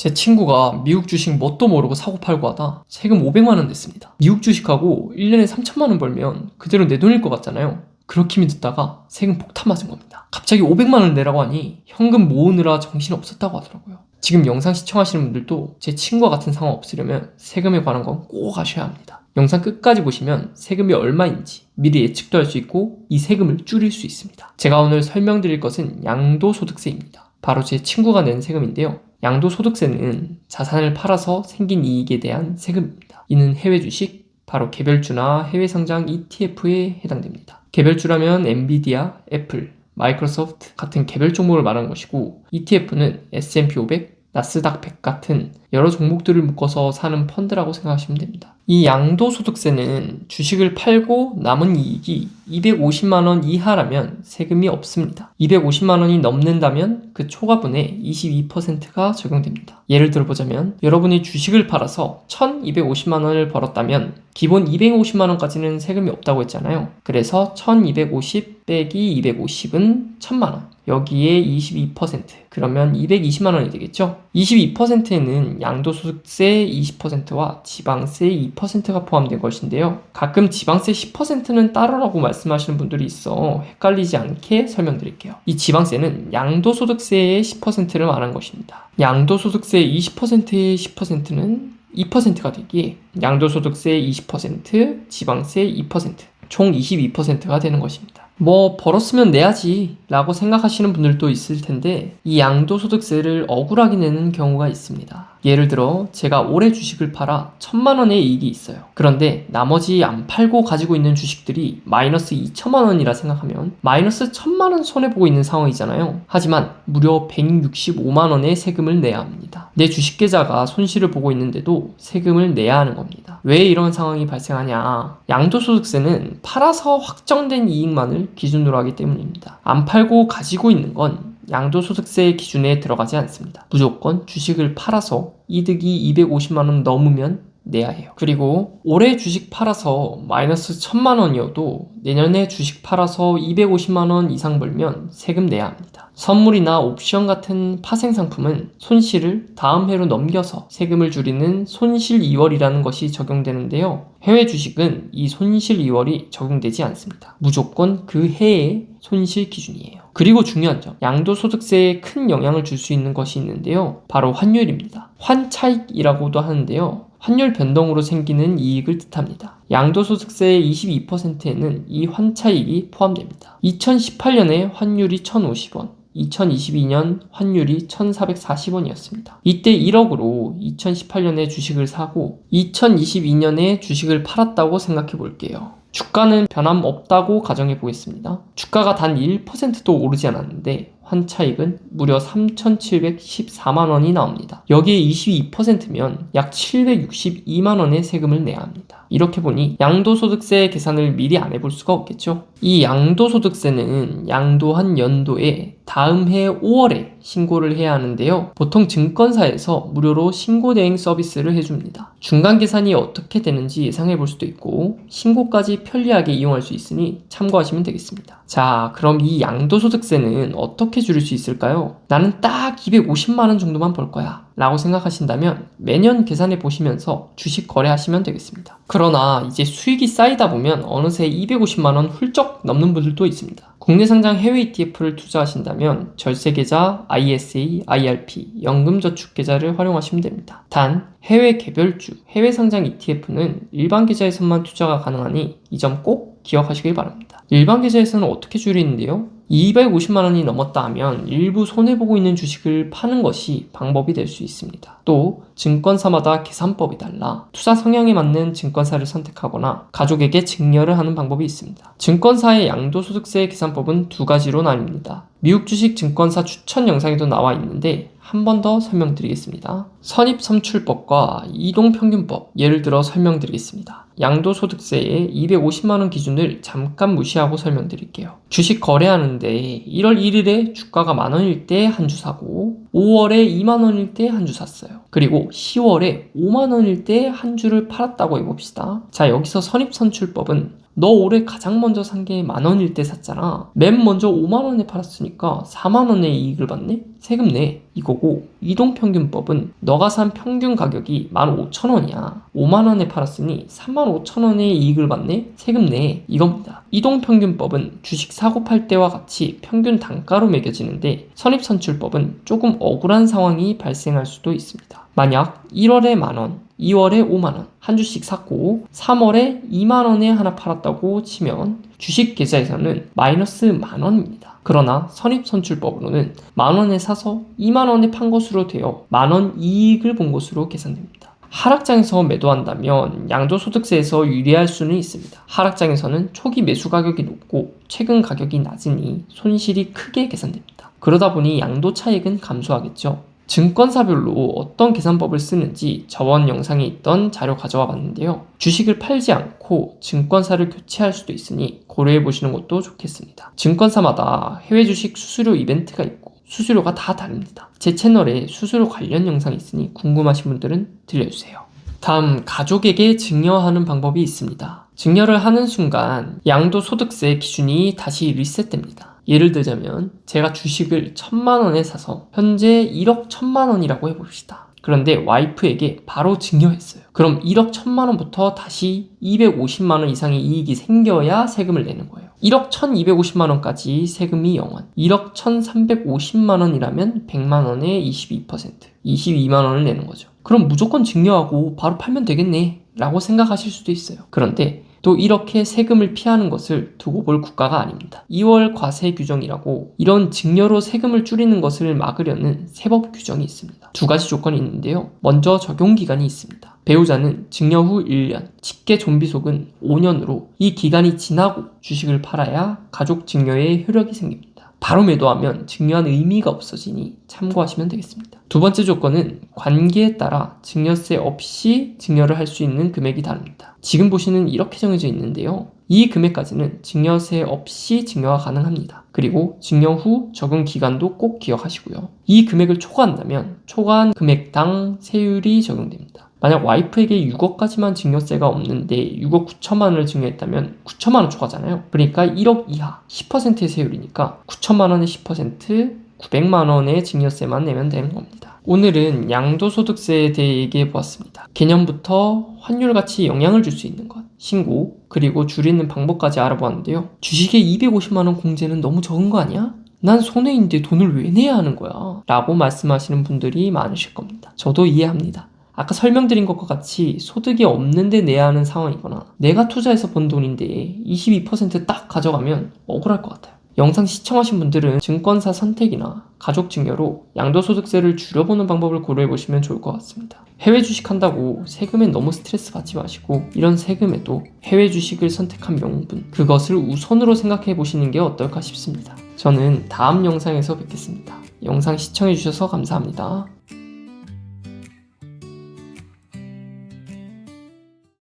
제 친구가 미국 주식 뭣도 모르고 사고 팔고 하다 세금 500만 원 냈습니다. 미국 주식하고 1년에 3천만 원 벌면 그대로 내 돈일 것 같잖아요. 그렇게 믿었다가 세금 폭탄 맞은 겁니다. 갑자기 500만 원 내라고 하니 현금 모으느라 정신 없었다고 하더라고요. 지금 영상 시청하시는 분들도 제 친구와 같은 상황 없으려면 세금에 관한 건 꼭 아셔야 합니다. 영상 끝까지 보시면 세금이 얼마인지 미리 예측도 할 수 있고 이 세금을 줄일 수 있습니다. 제가 오늘 설명드릴 것은 양도소득세입니다. 바로 제 친구가 낸 세금인데요. 양도소득세는 자산을 팔아서 생긴 이익에 대한 세금입니다. 이는 해외 주식, 바로 개별주나 해외 상장 ETF에 해당됩니다. 개별주라면 엔비디아, 애플, 마이크로소프트 같은 개별 종목을 말하는 것이고 ETF는 S&P 500, 나스닥 100 같은 여러 종목들을 묶어서 사는 펀드라고 생각하시면 됩니다. 이 양도소득세는 주식을 팔고 남은 이익이 250만 원 이하라면 세금이 없습니다. 250만 원이 넘는다면 그 초과분의 22%가 적용됩니다. 예를 들어보자면 여러분이 주식을 팔아서 1250만 원을 벌었다면 기본 250만 원까지는 세금이 없다고 했잖아요. 그래서 1250 빼기 250은 1000만 원. 여기에 22% 그러면 220만 원이 되겠죠. 22%에는 양도소득세 20%와 지방세 2%가 포함된 것인데요. 가끔 지방세 10%는 따로라고 말씀하시는 분들이 있어 헷갈리지 않게 설명드릴게요. 이 지방세는 양도소득세의 10%를 말한 것입니다. 양도소득세 20%의 10%는 2%가 되기에 양도소득세 20%, 지방세 2%, 총 22%가 되는 것입니다. 뭐 벌었으면 내야지 라고 생각하시는 분들도 있을 텐데 이 양도소득세를 억울하게 내는 경우가 있습니다. 예를 들어 제가 올해 주식을 팔아 1000만 원의 이익이 있어요. 그런데 나머지 안 팔고 가지고 있는 주식들이 마이너스 2천만 원이라 생각하면 마이너스 1000만 원 손해보고 있는 상황이잖아요. 하지만 무려 165만 원의 세금을 내야 합니다. 내 주식 계좌가 손실을 보고 있는데도 세금을 내야 하는 겁니다. 왜 이런 상황이 발생하냐? 양도소득세는 팔아서 확정된 이익만을 기준으로 하기 때문입니다. 안 팔고 가지고 있는 건 양도소득세 기준에 들어가지 않습니다. 무조건 주식을 팔아서 이득이 250만 원 넘으면 내야 해요. 그리고 올해 주식 팔아서 마이너스 1000만 원이어도 내년에 주식 팔아서 250만 원 이상 벌면 세금 내야 합니다. 선물이나 옵션 같은 파생상품은 손실을 다음 해로 넘겨서 세금을 줄이는 손실 2월이라는 것이 적용되는데요. 해외 주식은 이 손실 2월이 적용되지 않습니다. 무조건 그 해의 손실 기준이에요. 그리고 중요한 점, 양도소득세에 큰 영향을 줄 수 있는 것이 있는데요. 바로 환율입니다. 환차익이라고도 하는데요. 환율 변동으로 생기는 이익을 뜻합니다. 양도소득세의 22%에는 이 환차익이 포함됩니다. 2018년에 환율이 1050원, 2022년 환율이 1440원이었습니다. 이때 1억으로 2018년에 주식을 사고 2022년에 주식을 팔았다고 생각해 볼게요. 주가는 변함없다고 가정해 보겠습니다. 주가가 단 1%도 오르지 않았는데 환차익은 무려 3,714만 원이 나옵니다. 여기에 22%면 약 762만 원의 세금을 내야 합니다. 이렇게 보니 양도소득세 계산을 미리 안 해볼 수가 없겠죠. 이 양도소득세는 양도한 연도에 다음 해 5월에 신고를 해야 하는데요. 보통 증권사에서 무료로 신고대행 서비스를 해줍니다. 중간 계산이 어떻게 되는지 예상해 볼 수도 있고 신고까지 편리하게 이용할 수 있으니 참고하시면 되겠습니다. 자, 그럼 이 양도소득세는 어떻게 줄일 수 있을까요? 나는 딱 250만 원 정도만 벌 거야 라고 생각하신다면 매년 계산해 보시면서 주식 거래하시면 되겠습니다. 그러나 이제 수익이 쌓이다 보면 어느새 250만 원 훌쩍 넘는 분들도 있습니다. 국내 상장 해외 ETF를 투자하신다면 절세계좌, ISA, IRP, 연금저축계좌를 활용하시면 됩니다. 단 해외 개별주, 해외 상장 ETF는 일반 계좌에서만 투자가 가능하니 이 점 꼭 기억하시길 바랍니다. 일반 계좌에서는 어떻게 줄이는데요? 250만 원이 넘었다 하면 일부 손해보고 있는 주식을 파는 것이 방법이 될 수 있습니다. 또 증권사마다 계산법이 달라 투자 성향에 맞는 증권사를 선택하거나 가족에게 증여를 하는 방법이 있습니다. 증권사의 양도소득세 계산법은 두 가지로 나뉩니다. 미국 주식 증권사 추천 영상에도 나와 있는데 한 번 더 설명드리겠습니다. 선입선출법과 이동평균법, 예를 들어 설명드리겠습니다. 양도소득세의 250만원 기준을 잠깐 무시하고 설명드릴게요. 주식 거래하는데 1월 1일에 주가가 만원일 때 한 주 사고 5월에 2만원일 때 한 주 샀어요. 그리고 10월에 5만원일 때 한 주를 팔았다고 해봅시다. 자, 여기서 선입선출법은 너 올해 가장 먼저 산 게 만원일 때 샀잖아. 맨 먼저 5만원에 팔았으니까 4만원의 이익을 받네? 세금 내 이거고, 이동평균법은 너가 산 평균 가격이 15,000원이야. 5만원에 팔았으니 35,000원의 이익을 받네? 세금 내 이겁니다. 이동평균법은 주식 사고 팔 때와 같이 평균 단가로 매겨지는데, 선입선출법은 조금 억울한 상황이 발생할 수도 있습니다. 만약 1월에 만원, 2월에 5만원 한 주씩 샀고 3월에 2만원에 하나 팔았다고 치면 주식 계좌에서는 마이너스 만원입니다. 그러나 선입선출법으로는 만원에 사서 2만원에 판 것으로 되어 만원 이익을 본 것으로 계산됩니다. 하락장에서 매도한다면 양도소득세에서 유리할 수는 있습니다. 하락장에서는 초기 매수 가격이 높고 최근 가격이 낮으니 손실이 크게 계산됩니다. 그러다 보니 양도 차익은 감소하겠죠. 증권사별로 어떤 계산법을 쓰는지 저번 영상에 있던 자료 가져와 봤는데요. 주식을 팔지 않고 증권사를 교체할 수도 있으니 고려해 보시는 것도 좋겠습니다. 증권사마다 해외 주식 수수료 이벤트가 있고 수수료가 다 다릅니다. 제 채널에 수수료 관련 영상이 있으니 궁금하신 분들은 들려주세요. 다음, 가족에게 증여하는 방법이 있습니다. 증여를 하는 순간 양도소득세 기준이 다시 리셋됩니다. 예를 들자면 제가 주식을 1,000만원에 사서 현재 1억 1,000만원이라고 해봅시다. 그런데 와이프에게 바로 증여했어요. 그럼 1억 1,000만원부터 다시 250만원 이상의 이익이 생겨야 세금을 내는 거예요. 1억 1,250만원까지 세금이 0원, 1억 1,350만원이라면 100만원에 22%, 22만원을 내는 거죠. 그럼 무조건 증여하고 바로 팔면 되겠네 라고 생각하실 수도 있어요. 그런데 또 이렇게 세금을 피하는 것을 두고 볼 국가가 아닙니다. 2월 과세 규정이라고 이런 증여로 세금을 줄이는 것을 막으려는 세법 규정이 있습니다. 두 가지 조건이 있는데요. 먼저 적용기간이 있습니다. 배우자는 증여 후 1년, 직계 존비속은 5년으로 이 기간이 지나고 주식을 팔아야 가족 증여의 효력이 생깁니다. 바로 매도하면 증여한 의미가 없어지니 참고하시면 되겠습니다. 두 번째 조건은 관계에 따라 증여세 없이 증여를 할 수 있는 금액이 다릅니다. 지금 보시는 이렇게 정해져 있는데요. 이 금액까지는 증여세 없이 증여가 가능합니다. 그리고 증여 후 적용 기간도 꼭 기억하시고요. 이 금액을 초과한다면 초과한 금액당 세율이 적용됩니다. 만약 와이프에게 6억까지만 증여세가 없는데 6억 9천만 원을 증여했다면 9천만 원 초과잖아요. 그러니까 1억 이하 10%의 세율이니까 9천만 원의 10% 900만 원의 증여세만 내면 되는 겁니다. 오늘은 양도소득세에 대해 얘기해 보았습니다. 개념부터 환율같이 영향을 줄 수 있는 것, 신고, 그리고 줄이는 방법까지 알아보았는데요. 주식에 250만 원 공제는 너무 적은 거 아니야? 난 손해인데 돈을 왜 내야 하는 거야? 라고 말씀하시는 분들이 많으실 겁니다. 저도 이해합니다. 아까 설명드린 것과 같이 소득이 없는데 내야 하는 상황이거나 내가 투자해서 번 돈인데 22% 딱 가져가면 억울할 것 같아요. 영상 시청하신 분들은 증권사 선택이나 가족 증여로 양도소득세를 줄여보는 방법을 고려해보시면 좋을 것 같습니다. 해외 주식 한다고 세금에 너무 스트레스 받지 마시고 이런 세금에도 해외 주식을 선택한 명분, 그것을 우선으로 생각해보시는 게 어떨까 싶습니다. 저는 다음 영상에서 뵙겠습니다. 영상 시청해주셔서 감사합니다.